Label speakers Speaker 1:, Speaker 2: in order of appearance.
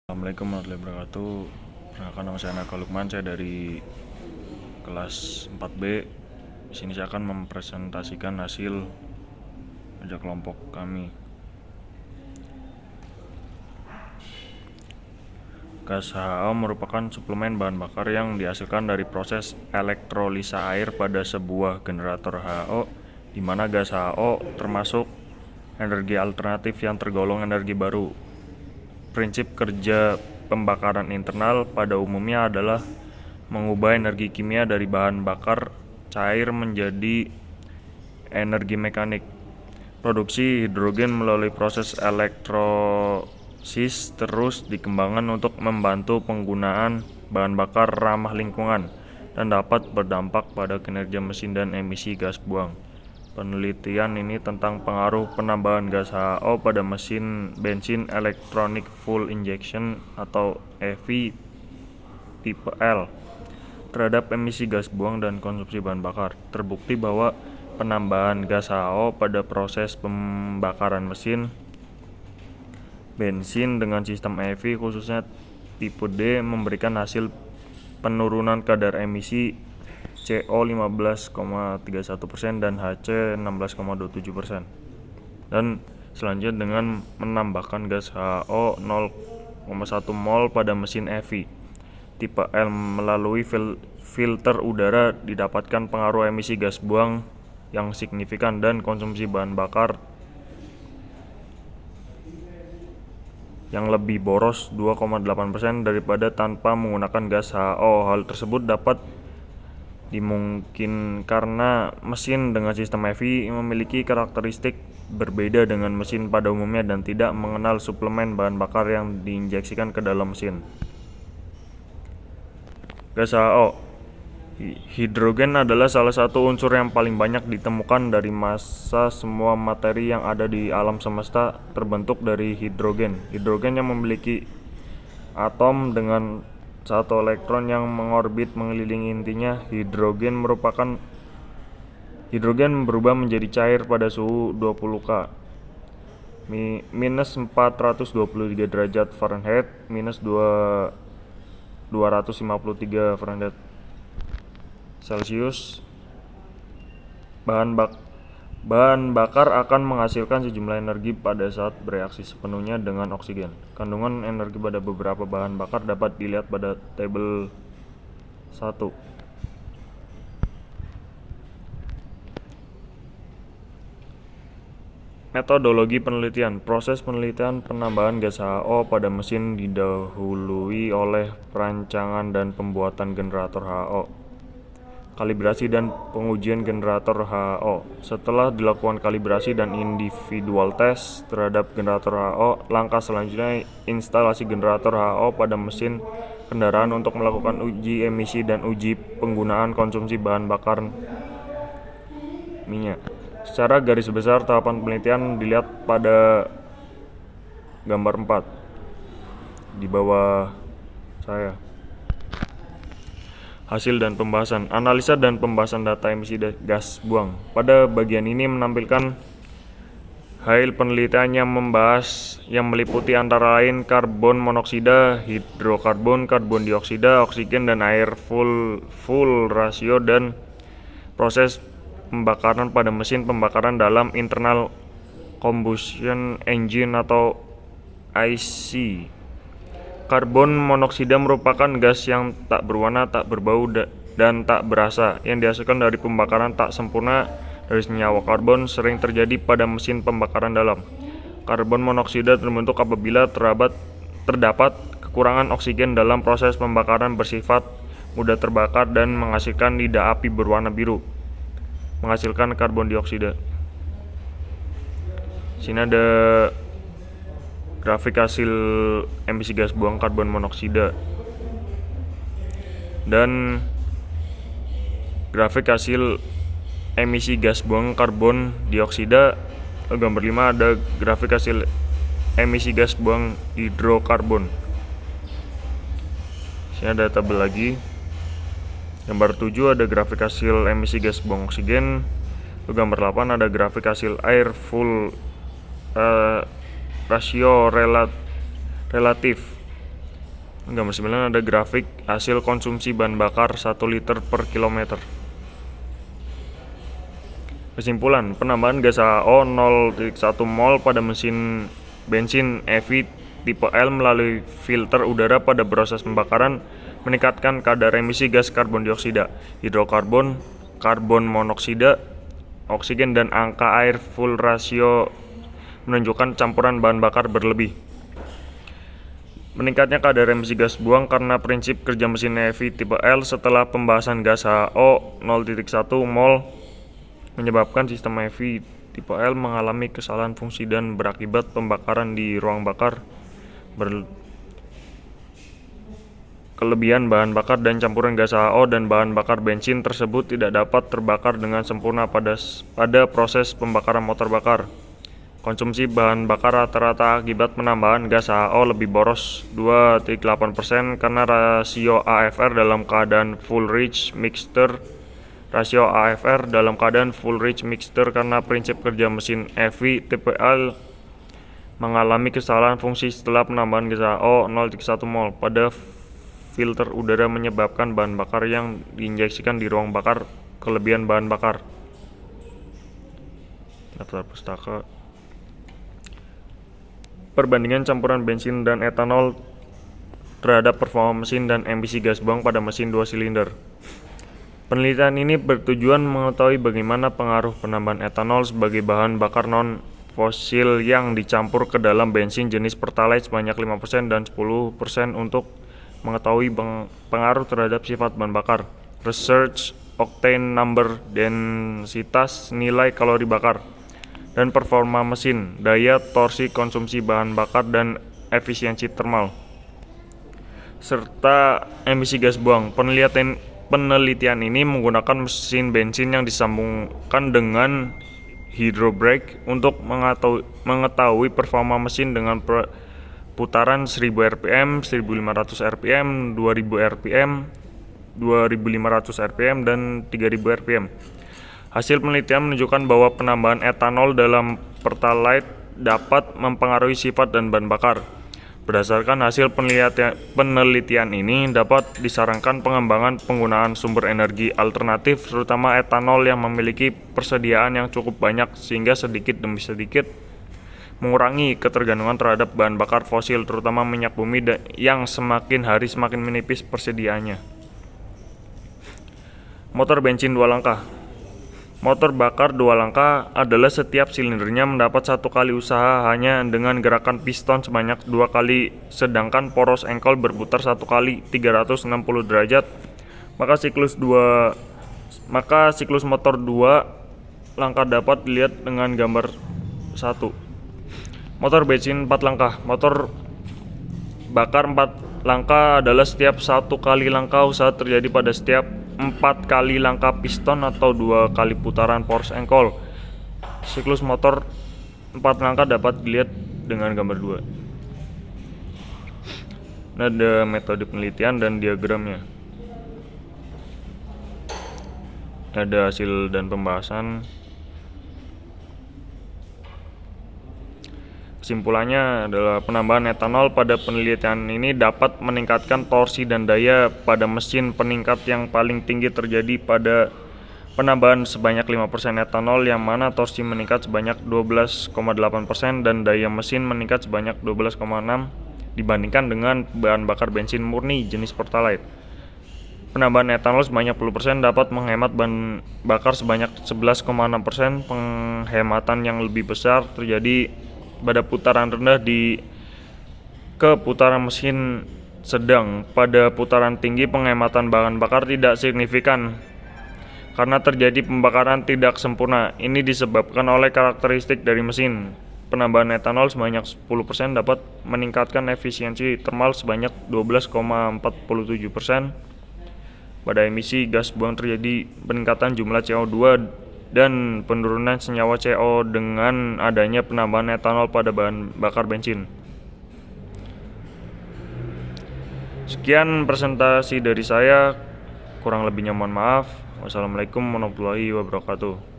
Speaker 1: Assalamualaikum warahmatullahi wabarakatuh. Perkenalkan, nama saya Naka Lukman, saya dari kelas 4B. Di sini saya akan mempresentasikan hasil kerja kelompok kami. Gas HO merupakan suplemen bahan bakar yang dihasilkan dari proses elektrolisa air pada sebuah generator HO, di mana gas HO termasuk energi alternatif yang tergolong energi baru. Prinsip kerja pembakaran internal pada umumnya adalah mengubah energi kimia dari bahan bakar cair menjadi energi mekanik. Produksi hidrogen melalui proses elektrosis terus dikembangkan untuk membantu penggunaan bahan bakar ramah lingkungan dan dapat berdampak pada kinerja mesin dan emisi gas buang. Penelitian ini tentang pengaruh penambahan gas HO pada mesin bensin Electronic Fuel Injection atau EV tipe L terhadap emisi gas buang dan konsumsi bahan bakar. Terbukti bahwa penambahan gas HO pada proses pembakaran mesin bensin dengan sistem EV khususnya tipe D memberikan hasil penurunan kadar emisi CO 15,31% dan HC 16,27%. Dan selanjutnya dengan menambahkan gas HO 0,1 mol pada mesin EV tipe L melalui filter udara didapatkan pengaruh emisi gas buang yang signifikan dan konsumsi bahan bakar yang lebih boros 2,8% daripada tanpa menggunakan gas HO. Hal tersebut dapat dimungkin karena mesin dengan sistem EV memiliki karakteristik berbeda dengan mesin pada umumnya dan tidak mengenal suplemen bahan bakar yang diinjeksikan ke dalam mesin. Gas HO. Hidrogen adalah salah satu unsur yang paling banyak ditemukan dari massa semua materi yang ada di alam semesta terbentuk dari hidrogen. Hidrogen yang memiliki atom dengan satu elektron yang mengorbit mengelilingi intinya. Hidrogen berubah menjadi cair pada suhu 20 K minus 423 derajat Fahrenheit minus 253 Fahrenheit Celcius. Bahan bakar akan menghasilkan sejumlah energi pada saat bereaksi sepenuhnya dengan oksigen. Kandungan energi pada beberapa bahan bakar dapat dilihat pada tabel 1. Metodologi penelitian. Proses penelitian penambahan gas HO pada mesin didahului oleh perancangan dan pembuatan generator HO. Kalibrasi dan pengujian generator HO. Setelah dilakukan kalibrasi dan individual test terhadap generator HO, langkah selanjutnya instalasi generator HO pada mesin kendaraan untuk melakukan uji emisi dan uji penggunaan konsumsi bahan bakar minyak. Secara garis besar tahapan penelitian dilihat pada gambar 4 di bawah saya. Hasil dan pembahasan. Analisa dan pembahasan data emisi gas buang. Pada bagian ini menampilkan hasil penelitian yang meliputi antara lain karbon monoksida, hidrokarbon, karbon dioksida, oksigen, dan air full rasio dan proses pembakaran pada mesin pembakaran dalam internal combustion engine atau IC. Karbon monoksida merupakan gas yang tak berwarna, tak berbau, dan tak berasa yang dihasilkan dari pembakaran tak sempurna dari senyawa karbon sering terjadi pada mesin pembakaran dalam. Karbon monoksida terbentuk apabila terdapat kekurangan oksigen dalam proses pembakaran bersifat mudah terbakar dan menghasilkan lidah api berwarna biru, menghasilkan karbon dioksida. Sini ada grafik hasil emisi gas buang karbon monoksida dan grafik hasil emisi gas buang karbon dioksida. Gambar 5 ada grafik hasil emisi gas buang hidrokarbon. Sini ada tabel lagi. Gambar 7 ada grafik hasil emisi gas buang oksigen. Gambar 8 ada grafik hasil air full rasio relatif Gambar 9 ada grafik hasil konsumsi bahan bakar 1 liter per kilometer. Kesimpulan, penambahan gas HO 0,1 mol pada mesin bensin EV tipe L melalui filter udara pada proses pembakaran meningkatkan kadar emisi gas karbon dioksida, hidrokarbon, karbon monoksida, oksigen, dan angka air full rasio menunjukkan campuran bahan bakar berlebih. Meningkatnya kadar emisi gas buang karena prinsip kerja mesin EV tipe L setelah pembahasan gas HO 0,1 mol menyebabkan sistem EV tipe L mengalami kesalahan fungsi dan berakibat pembakaran di ruang bakar kelebihan bahan bakar dan campuran gas HO dan bahan bakar bensin tersebut tidak dapat terbakar dengan sempurna pada proses pembakaran motor bakar. Konsumsi bahan bakar rata-rata akibat penambahan gas HO lebih boros 2,8% karena rasio AFR dalam keadaan full rich mixture karena prinsip kerja mesin EV tipe L mengalami kesalahan fungsi setelah penambahan gas HO 0,1 mol pada filter udara menyebabkan bahan bakar yang diinjeksikan di ruang bakar kelebihan bahan bakar. Daftar pustaka. Perbandingan campuran bensin dan etanol terhadap performa mesin dan emisi gas buang pada mesin 2 silinder. Penelitian ini bertujuan mengetahui bagaimana pengaruh penambahan etanol sebagai bahan bakar non-fosil yang dicampur ke dalam bensin jenis Pertalite sebanyak 5% dan 10% untuk mengetahui pengaruh terhadap sifat bahan bakar, research, octane number, densitas nilai kalori bakar, dan performa mesin, daya torsi konsumsi bahan bakar, dan efisiensi termal, serta emisi gas buang. Penelitian ini menggunakan mesin bensin yang disambungkan dengan hydrobrake untuk mengetahui performa mesin dengan putaran 1000 rpm, 1500 rpm, 2000 rpm, 2500 rpm, dan 3000 rpm. Hasil penelitian menunjukkan bahwa penambahan etanol dalam Pertalite dapat mempengaruhi sifat dan bahan bakar. Berdasarkan hasil penelitian ini, dapat disarankan pengembangan penggunaan sumber energi alternatif, terutama etanol yang memiliki persediaan yang cukup banyak sehingga sedikit demi sedikit mengurangi ketergantungan terhadap bahan bakar fosil, terutama minyak bumi yang semakin hari semakin menipis persediaannya. Motor bensin 2 langkah. Motor bakar 2 langkah adalah setiap silindernya mendapat 1 kali usaha hanya dengan gerakan piston sebanyak 2 kali, sedangkan poros engkol berputar 1 kali 360 derajat. Maka siklus motor 2 langkah dapat dilihat dengan gambar 1. Motor bensin 4 langkah. Motor bakar 4 langkah adalah setiap 1 kali langkah usaha terjadi pada setiap 4 kali langkah piston atau 2 kali putaran poros engkol. Siklus motor 4 langkah dapat dilihat dengan gambar 2. Nah, ada metode penelitian dan diagramnya. Ada hasil dan pembahasan. Kesimpulannya adalah penambahan etanol pada penelitian ini dapat meningkatkan torsi dan daya pada mesin. Peningkat yang paling tinggi terjadi pada penambahan sebanyak 5% etanol, yang mana torsi meningkat sebanyak 12,8% dan daya mesin meningkat sebanyak 12,6% dibandingkan dengan bahan bakar bensin murni jenis Pertalite. Penambahan etanol sebanyak 10% dapat menghemat bahan bakar sebanyak 11,6%. Penghematan yang lebih besar terjadi pada putaran rendah ke putaran mesin sedang. Pada putaran tinggi penghematan bahan bakar tidak signifikan karena terjadi pembakaran tidak sempurna. Ini disebabkan oleh karakteristik dari mesin. Penambahan etanol sebanyak 10% dapat meningkatkan efisiensi termal sebanyak 12,47%. Pada emisi gas buang terjadi peningkatan jumlah CO2 dan penurunan senyawa CO dengan adanya penambahan etanol pada bahan bakar bensin. Sekian presentasi dari saya, kurang lebihnya mohon maaf. Wassalamualaikum warahmatullahi wabarakatuh.